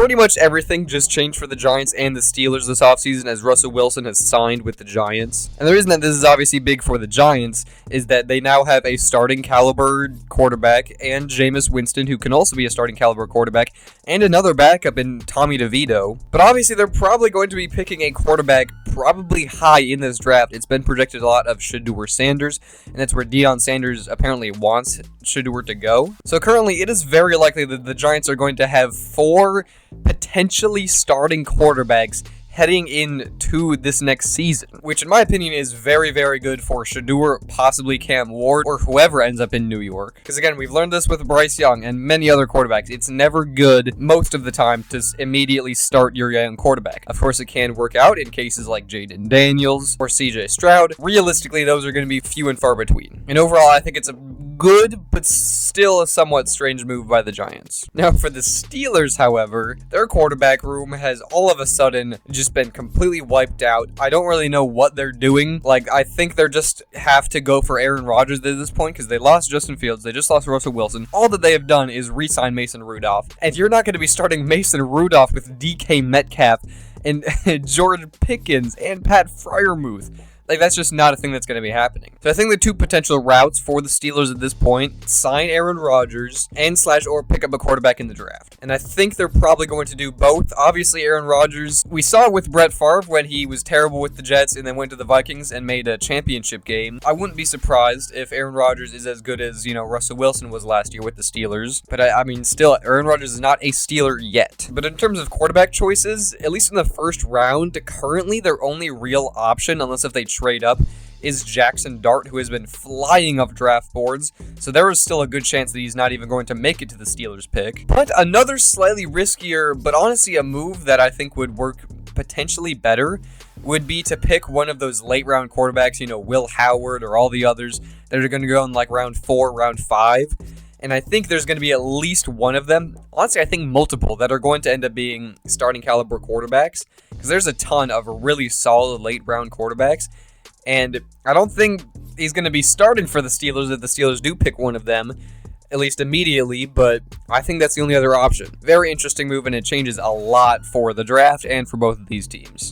pretty much everything just changed for the Giants and the Steelers this offseason as Russell Wilson has signed with the Giants. And the reason that this is obviously big for the Giants is that they now have a starting caliber quarterback and Jameis Winston, who can also be a starting caliber quarterback, and another backup in Tommy DeVito. But obviously they're probably going to be picking a quarterback probably high in this draft. It's been projected a lot of Shedeur Sanders, and that's where Deion Sanders apparently wants Shedeur to go. So currently it is very likely that the Giants are going to have 4 potentially starting quarterbacks heading into this next season, which in my opinion is very, very good for Shedeur, possibly Cam Ward, or whoever ends up in New York. Because again, we've learned this with Bryce Young and many other quarterbacks. It's never good, most of the time, to immediately start your young quarterback. Of course, it can work out in cases like Jaden Daniels or CJ Stroud. Realistically, those are going to be few and far between. And overall, I think it's a good, but still a somewhat strange move by the Giants. Now, for the Steelers, however, their quarterback room has all of a sudden just been completely wiped out. I don't really know what they're doing. Like, I think they're just have to go for Aaron Rodgers at this point because they lost Justin Fields. They just lost Russell Wilson. All that they have done is re-sign Mason Rudolph. And you're not going to be starting Mason Rudolph with DK Metcalf and George Pickens and Pat Freiermuth. Like, that's just not a thing that's going to be happening. So I think the 2 potential routes for the Steelers at this point, sign Aaron Rodgers and / or pick up a quarterback in the draft. And I think they're probably going to do both. Obviously, Aaron Rodgers, we saw it with Brett Favre when he was terrible with the Jets and then went to the Vikings and made a championship game. I wouldn't be surprised if Aaron Rodgers is as good as, Russell Wilson was last year with the Steelers. But I mean, still, Aaron Rodgers is not a Steeler yet. But in terms of quarterback choices, at least in the first round, currently their only real option, unless if they trade up, is Jackson Dart, who has been flying off draft boards, so there is still a good chance that he's not even going to make it to the Steelers pick. But another slightly riskier, but honestly a move that I think would work potentially better, would be to pick one of those late round quarterbacks, Will Howard or all the others that are going to go in like round 4, round 5. And I think there's going to be at least one of them, honestly I think multiple, that are going to end up being starting caliber quarterbacks, because there's a ton of really solid late round quarterbacks. And I don't think he's going to be starting for the Steelers if the Steelers do pick one of them, at least immediately, but I think that's the only other option. Very interesting move, and it changes a lot for the draft and for both of these teams.